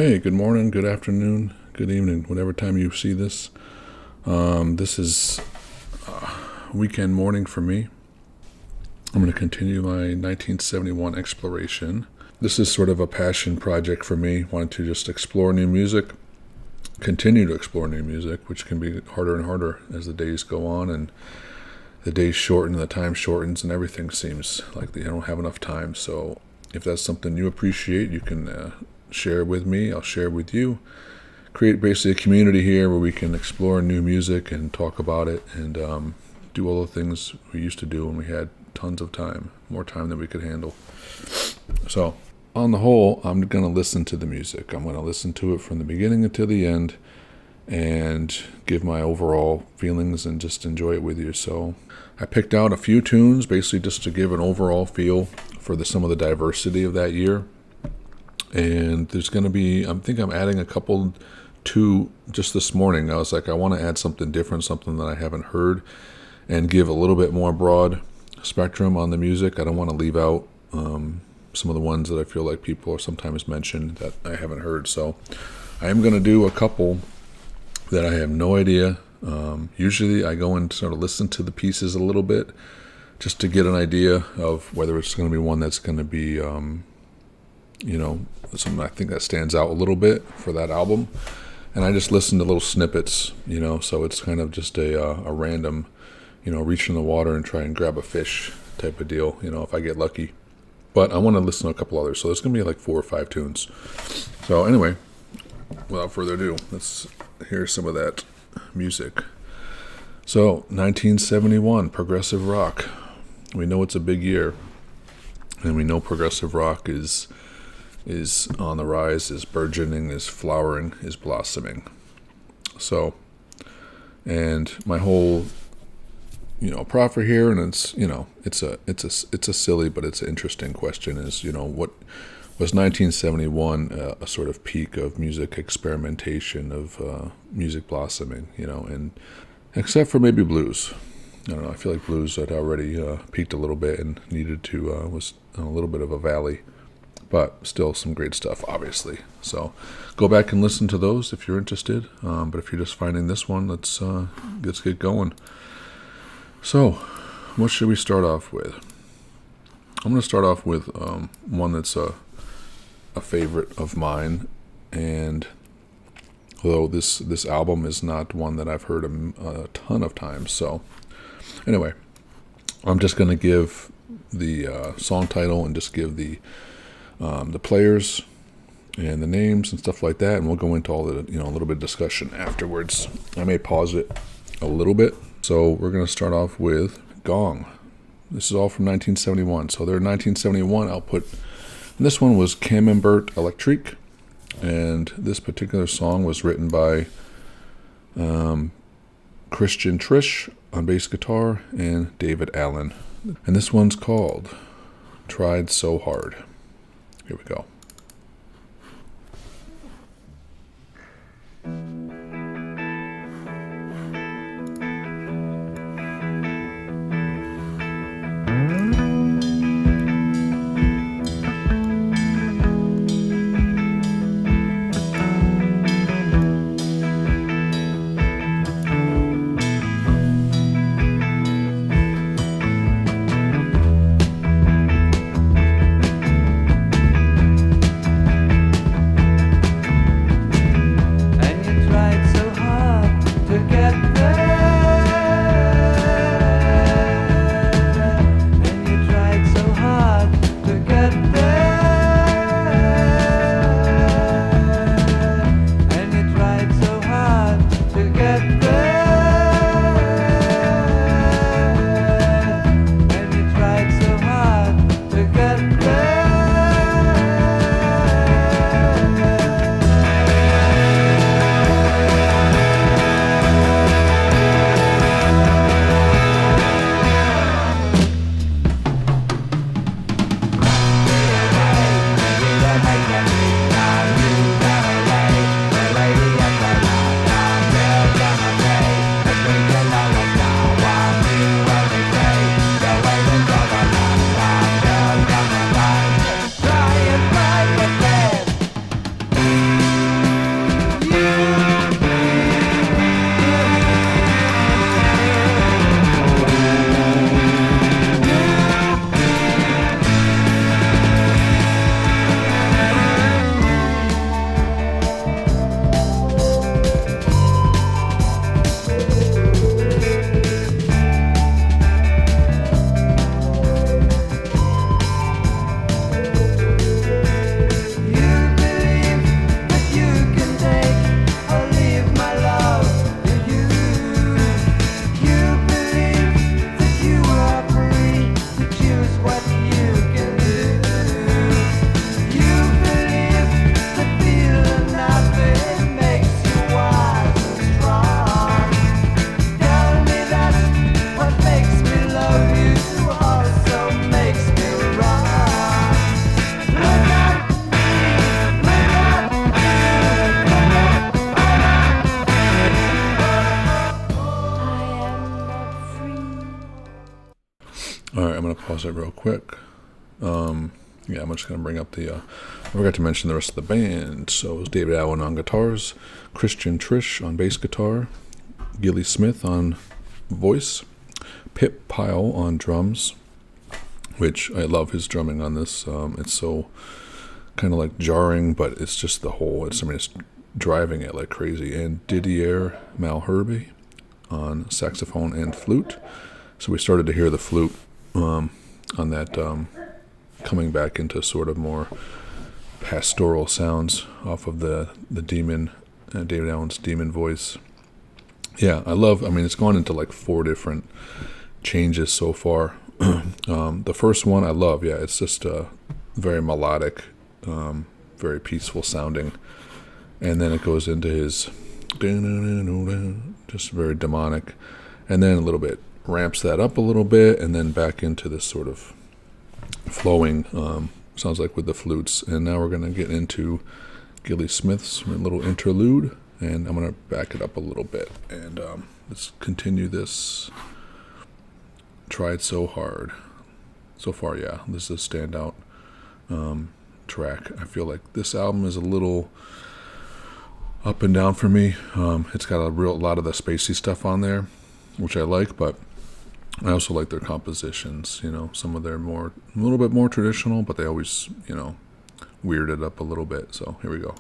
Hey, good morning, good afternoon, good evening, whatever time you see this. This is weekend morning for me. I'm going to continue my 1971 exploration. This is sort of a passion project for me, wanting to just explore new music, continue to explore new music, which can be harder and harder as the days go on and the days shorten, the time shortens, and everything seems like they don't have enough time. So if that's something you appreciate, you can share with me, I'll share with you. Create basically a community here where we can explore new music and talk about it and do all the things we used to do when we had tons of time, more time than we could handle. So on the whole, I'm going to listen to the music. I'm going to listen to it from the beginning until the end and give my overall feelings and just enjoy it with you. So I picked out a few tunes basically just to give an overall feel for some of the diversity of that year. And there's going to be, I think I'm adding a couple to just this morning. I was like, I want to add something different, something that I haven't heard, and give a little bit more broad spectrum on the music. I don't want to leave out some of the ones that I feel like people are sometimes mentioned that I haven't heard. So I am going to do a couple that I have no idea. Usually I go and sort of listen to the pieces a little bit just to get an idea of whether it's going to be one that's going to be something I think that stands out a little bit for that album. And I just listen to little snippets, so it's kind of just a random, reach in the water and try and grab a fish type of deal, if I get lucky. But I want to listen to a couple others, so there's going to be like 4 or 5 tunes. So anyway, without further ado, let's hear some of that music. So 1971, progressive rock. We know it's a big year, and we know progressive rock is on the rise, is burgeoning, is flowering, is blossoming. So, and my whole, proffer here, and it's a silly but it's an interesting question. Is what was 1971 a sort of peak of music experimentation, of music blossoming, and except for maybe blues. I don't know. I feel like blues had already peaked a little bit and needed to was a little bit of a valley. But still some great stuff, obviously. So go back and listen to those if you're interested. But if you're just finding this one, let's get going. So what should we start off with? I'm going to start off with one that's a favorite of mine. And although this album is not one that I've heard a ton of times. So anyway, I'm just going to give the song title and just give the players and the names and stuff like that, and we'll go into all the a little bit of discussion afterwards. I may pause it a little bit. So we're going to start off with Gong. This is all from 1971. So their 1971 output. And this one was Camembert Electrique, and this particular song was written by Christian Trish on bass guitar and David Allen. And this one's called Tried So Hard. Here we go. All right, I'm going to pause it real quick. Yeah, I'm just going to bring up I forgot to mention the rest of the band. So it was David Allen on guitars, Christian Trish on bass guitar, Gilly Smith on voice, Pip Pyle on drums, which I love his drumming on this. It's so kind of like jarring, but it's just it's driving it like crazy. And Didier Malherbe on saxophone and flute. So we started to hear the flute on that coming back into sort of more pastoral sounds off of the demon, David Allen's demon voice. Yeah, it's gone into like 4 different changes so far. The first one I love, it's just very melodic, very peaceful sounding. And then it goes into his just very demonic. And then a little bit ramps that up a little bit, and then back into this sort of flowing, sounds like with the flutes. And now we're going to get into Gilly Smith's little interlude, and I'm going to back it up a little bit. And let's continue this. Tried so hard. So far, this is a standout track. I feel like this album is a little up and down for me. It's got a lot of the spacey stuff on there, which I like, but I also like their compositions. Some of their a little bit more traditional, but they always, weird it up a little bit. So here we go.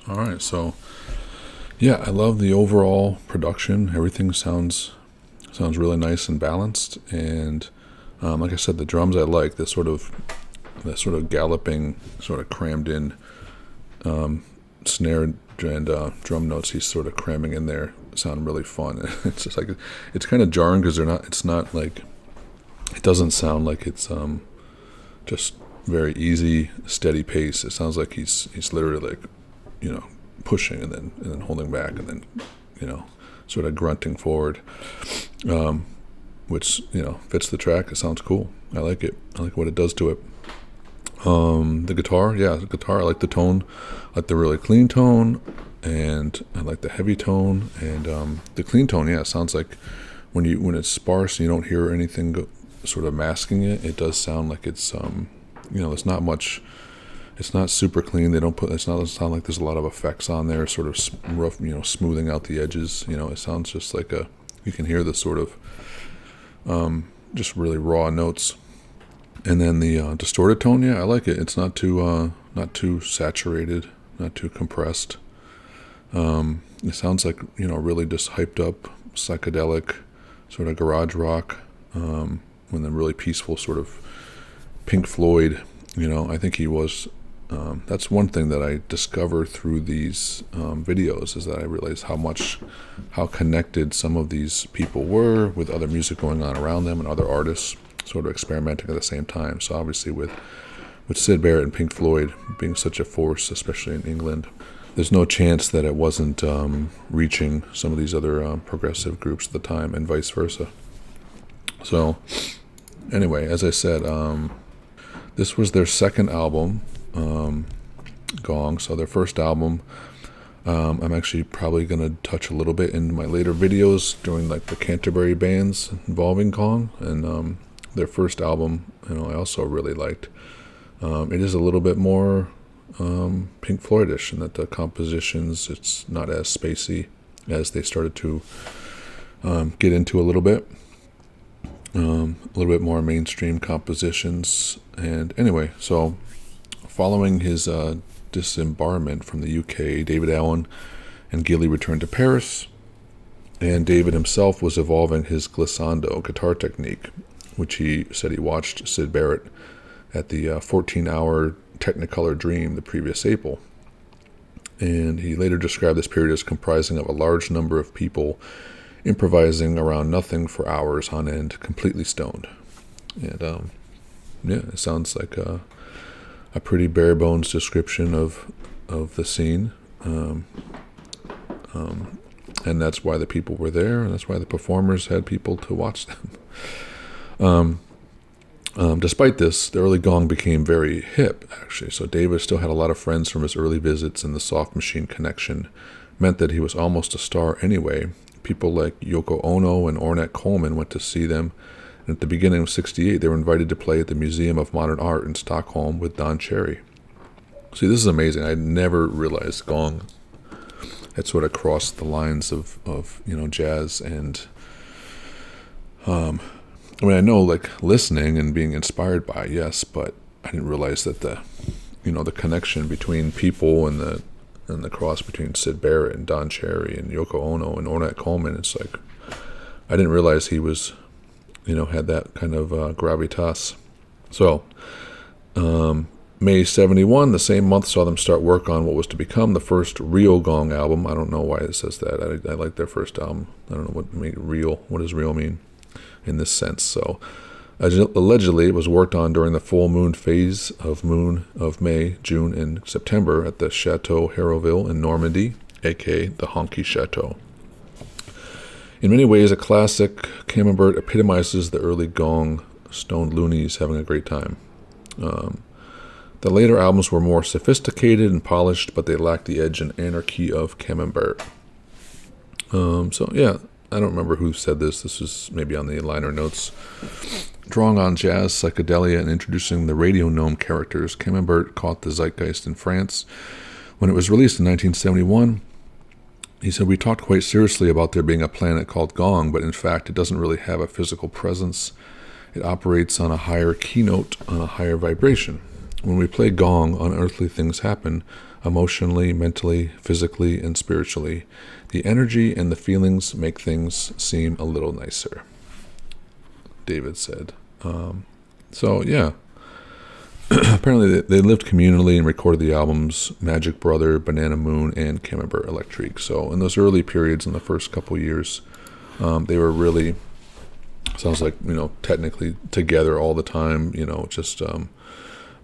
All right, so I love the overall production. Everything sounds really nice and balanced, and like I said, the drums I like. The sort of galloping, sort of crammed in snare and drum notes he's sort of cramming in there sound really fun. It's just like it's kind of jarring because it's not like, it doesn't sound like it's just very easy, steady pace. It sounds like he's literally like, pushing and then holding back and then, sort of grunting forward, which, fits the track. It sounds cool. I like it. I like what it does to it. The guitar, I like the tone. I like the really clean tone, and I like the heavy tone, and the clean tone, it sounds like when it's sparse and you don't hear anything sort of masking it, it does sound like it's there's not much. It's not super clean. It's not sound like there's a lot of effects on there, sort of rough, smoothing out the edges. It sounds just like you can hear the sort of just really raw notes. And then the distorted tone, yeah, I like it. It's not too saturated, not too compressed. It sounds like, really just hyped up, psychedelic, sort of garage rock, and then really peaceful sort of Pink Floyd. I think he was. That's one thing that I discover through these videos, is that I realize how connected some of these people were with other music going on around them and other artists sort of experimenting at the same time. So obviously with Syd Barrett and Pink Floyd being such a force, especially in England, there's no chance that it wasn't reaching some of these other progressive groups at the time, and vice versa. So anyway, as I said, this was their second album, Gong. So their first album, I'm actually probably going to touch a little bit in my later videos during like the Canterbury bands involving Gong. And their first album, I also really liked. It is a little bit more Pink Floyd-ish in that the compositions, it's not as spacey as they started to get into a little bit. A little bit more mainstream compositions. And anyway, so following his disembarment from the UK, David Allen and Gilly returned to Paris, and David himself was evolving his glissando guitar technique, which he said he watched Syd Barrett at the 14-hour Technicolor Dream the previous April. And he later described this period as comprising of a large number of people improvising around nothing for hours on end, completely stoned. And it sounds like a pretty bare bones description of the scene. And that's why the people were there, and that's why the performers had people to watch them. Despite this, the early Gong became very hip, actually. So David still had a lot of friends from his early visits, and the Soft Machine connection meant that he was almost a star anyway. People like Yoko Ono and Ornette Coleman went to see them, and at the beginning of '68, they were invited to play at the Museum of Modern Art in Stockholm with Don Cherry. See, this is amazing. I never realized Gong had sort of crossed the lines of jazz and I know like listening and being inspired by it, yes, but I didn't realize that the connection between people and the cross between Syd Barrett and Don Cherry and Yoko Ono and Ornette Coleman. It's like I didn't realize he was had that kind of gravitas. So May 71, the same month, saw them start work on what was to become the first real Gong album. I don't know why it says that. I like their first album. I don't know what real. What does real mean in this sense? So allegedly, it was worked on during the full moon phase of May, June, and September at the Chateau Hérouville in Normandy, aka the Honky Chateau. In many ways, a classic, Camembert epitomizes the early Gong stoned loonies having a great time. The later albums were more sophisticated and polished, but they lacked the edge and anarchy of Camembert. So yeah, I don't remember who said this. This is maybe on the liner notes. Drawing on jazz, psychedelia, and introducing the radio gnome characters, Camembert caught the zeitgeist in France. When it was released in 1971, he said, "We talked quite seriously about there being a planet called Gong, but in fact it doesn't really have a physical presence. It operates on a higher keynote, on a higher vibration. When we play Gong, unearthly things happen, emotionally, mentally, physically, and spiritually. The energy and the feelings make things seem a little nicer," David said. So yeah, apparently they lived communally and recorded the albums Magic Brother, Banana Moon, and Camembert Electrique. So in those early periods, in the first couple years, they were really, sounds like, technically together all the time, just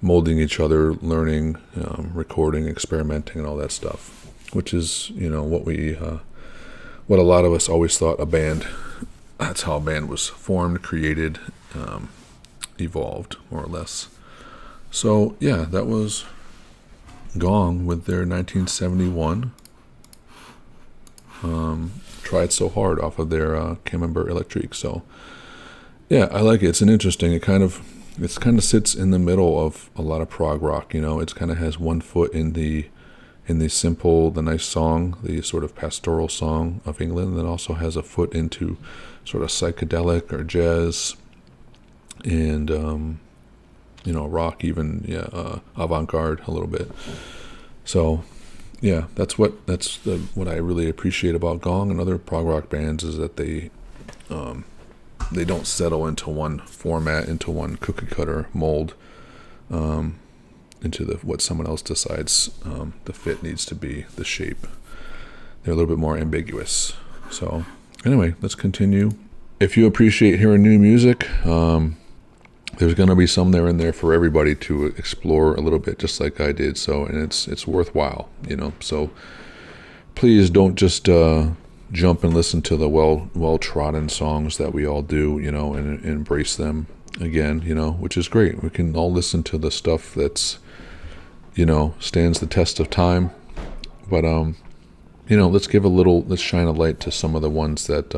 molding each other, learning, recording, experimenting, and all that stuff, which is, what a lot of us always thought a band, that's how a band was formed, created, evolved, more or less. So, yeah, that was Gong with their 1971 Tried So Hard off of their Camembert Electrique. So, yeah, I like it. It's it kind of sits in the middle of a lot of prog rock. It kind of has one foot in the simple, the nice song, the sort of pastoral song of England, and then also has a foot into sort of psychedelic or jazz, and rock, even avant-garde a little bit. So yeah, that's what I really appreciate about Gong and other prog rock bands, is that they don't settle into one format, into one cookie cutter mold, into what someone else decides the fit needs to be, the shape. They're a little bit more ambiguous. So anyway, let's continue. If you appreciate hearing new music, there's going to be some there in there for everybody to explore a little bit, just like I did. So, and it's worthwhile, So please don't just jump and listen to the well trodden songs that we all do, and embrace them again, which is great. We can all listen to the stuff that's, stands the test of time. But let's shine a light to some of the ones that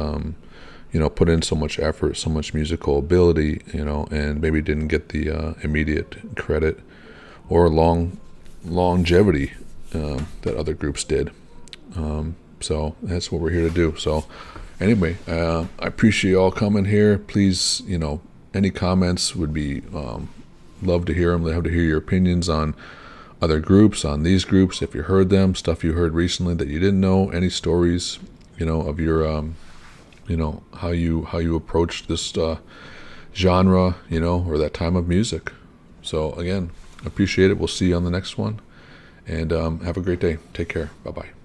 put in so much effort, so much musical ability, and maybe didn't get the immediate credit or longevity that other groups did. So that's what we're here to do. So anyway, I appreciate y'all coming here. Please, any comments would be love to hear them. Love to hear your opinions on other groups, on these groups, if you heard them, stuff you heard recently that you didn't know, any stories, of your how you approached this genre, or that time of music. So again, appreciate it. We'll see you on the next one, and have a great day. Take care. Bye-bye.